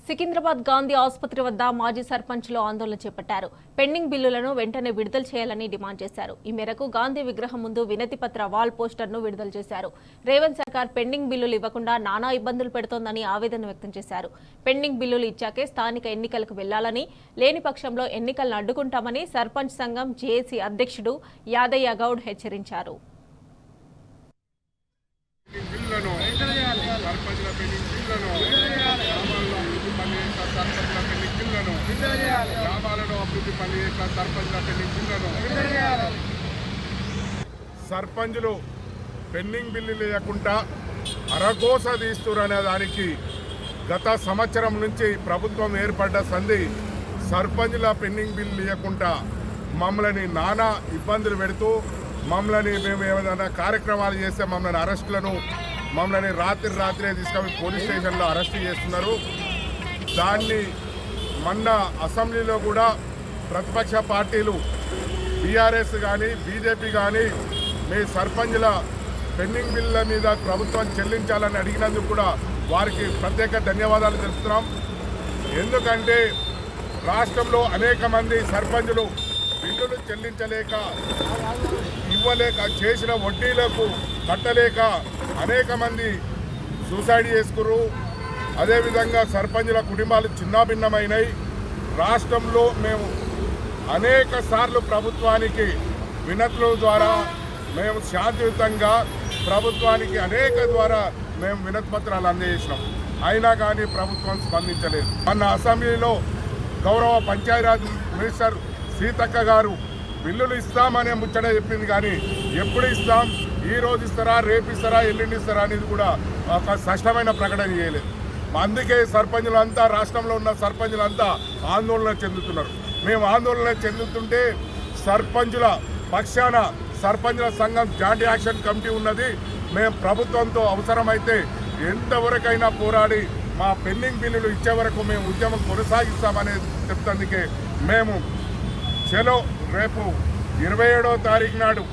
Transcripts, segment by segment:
సికింద్రాబాద్ గాంధీ ఆసుపత్రి వద్ద మాజీ సర్పంచ్లు ఆందోళన చేపట్టారు. పెండింగ్ బిల్లులను వెంటనే విడుదల చేయాలని డిమాండ్ చేశారు. ఈ మేరకు గాంధీ విగ్రహం ముందు వినతి పత్ర వాల్ పోస్టర్ను విడుదల చేశారు. రేవంత్ సర్కార్ పెండింగ్ బిల్లులు ఇవ్వకుండా నానా ఇబ్బందులు పెడుతోందని ఆవేదన వ్యక్తం చేశారు. పెండింగ్ బిల్లులు ఇచ్చాకే స్థానిక ఎన్నికలకు వెళ్లాలని, లేని పక్షంలో ఎన్నికలను అడ్డుకుంటామని సర్పంచ్ సంఘం జేఏసీ అధ్యక్షుడు యాదయ్య గౌడ్ హెచ్చరించారు. సర్పంచులు పెండింగ్ బిల్లు లేకుండా అరగోస తీస్తురనే దానికి గత సంవత్సరం నుంచి ప్రభుత్వం ఏర్పడ్డ సంధి సర్పంచుల పెండింగ్ బిల్లు లేకుండా మమ్మల్ని నానా ఇబ్బందులు పెడుతూ మేము ఏదైనా కార్యక్రమాలు చేస్తే మమ్మల్ని అరెస్టులను రాత్రే తీసుకొని పోలీస్ స్టేషన్లో అరెస్ట్ చేస్తున్నారు. దాన్ని మొన్న అసెంబ్లీలో కూడా ప్రతిపక్ష పార్టీలు బీఆర్ఎస్ కానీ బీజేపీ కానీ మీ సర్పంచుల పెండింగ్ బిల్లుల మీద ప్రభుత్వం చెల్లించాలని అడిగినందుకు కూడా వారికి ప్రత్యేక ధన్యవాదాలు తెలుపుతున్నాం. ఎందుకంటే రాష్ట్రంలో అనేక మంది సర్పంచులు బిల్లులు చెల్లించలేక ఇవ్వలేక చేసిన వడ్డీలకు కట్టలేక అనేక మంది సూసైడ్ చేసుకున్నారు. అదేవిధంగా సర్పంచుల కుటుంబాలు చిన్నాభిన్నమైనవి. రాష్ట్రంలో మేము అనేక సార్లు ప్రభుత్వానికి వినతుల ద్వారా మేము శాంతియుతంగా ప్రభుత్వానికి ద్వారా మేము వినతి పత్రాలు అందజేసినాం. అయినా కానీ ప్రభుత్వం స్పందించలేదు. మొన్న అసెంబ్లీలో గౌరవ పంచాయతీరాజ్ మినిస్టర్ సీతక్క గారు బిల్లులు ఇస్తామనే ముచ్చట చెప్పింది, కానీ ఎప్పుడు ఇస్తాం, ఈ రోజు ఇస్తారా, రేపు ఇస్తారా, ఎల్లుండి ఇస్తారా అనేది కూడా ఒక స్పష్టమైన ప్రకటన చేయలేదు. అందుకే సర్పంచులంతా, రాష్ట్రంలో ఉన్న సర్పంచులంతా ఆందోళన చెందుతున్నారు. మేము ఆందోళన చెందుతుంటే సర్పంచుల పక్షాన సర్పంచుల సంఘం జాయింట్ యాక్షన్ కమిటీ ఉన్నది. మేము ప్రభుత్వంతో అవసరమైతే ఎంతవరకైనా పోరాడి మా పెండింగ్ బిల్లులు ఇచ్చే వరకు మేము ఉద్యమం కొనసాగిస్తామనేది చెప్తందుకే మేము చలో రేపు 27వ తారీఖు నాడు,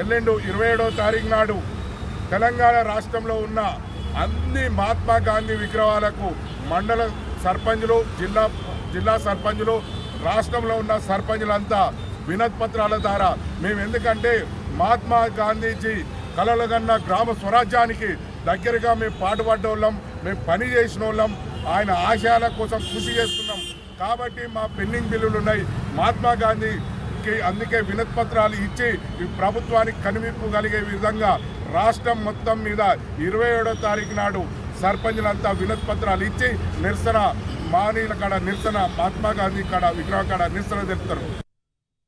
ఎల్లుండి 27వ తారీఖు నాడు తెలంగాణ రాష్ట్రంలో ఉన్న అన్ని మహాత్మా గాంధీ విగ్రహాలకు మండల సర్పంచులు, జిల్లా సర్పంచులు, రాష్ట్రంలో ఉన్న సర్పంచులంతా వినతి పత్రాల ద్వారా మేము, ఎందుకంటే మహాత్మా గాంధీజీ కలలుగన్న గ్రామ స్వరాజ్యానికి దగ్గరగా మేము పాటుపడ్డ వాళ్ళం, మేము పని చేసిన వాళ్ళం, ఆయన ఆశయాల కోసం కృషి చేస్తున్నాం. కాబట్టి మా పెండింగ్ బిల్లులు ఉన్నాయి. మహాత్మా గాంధీకి అందుకే వినతి పత్రాలు ఇచ్చి ఈ ప్రభుత్వానికి కనువిప్పు కలిగే విధంగా రాష్ట్రం మొత్తం మీద 27వ తారీఖు నాడు సర్పంచులంతా వినతి పత్రాలు ఇచ్చి నిరసన, మానీల కాడ నిరసన, మహాత్మా గాంధీ కాడ విగ్రహం కాడ నిరసన తెలుపుతారు.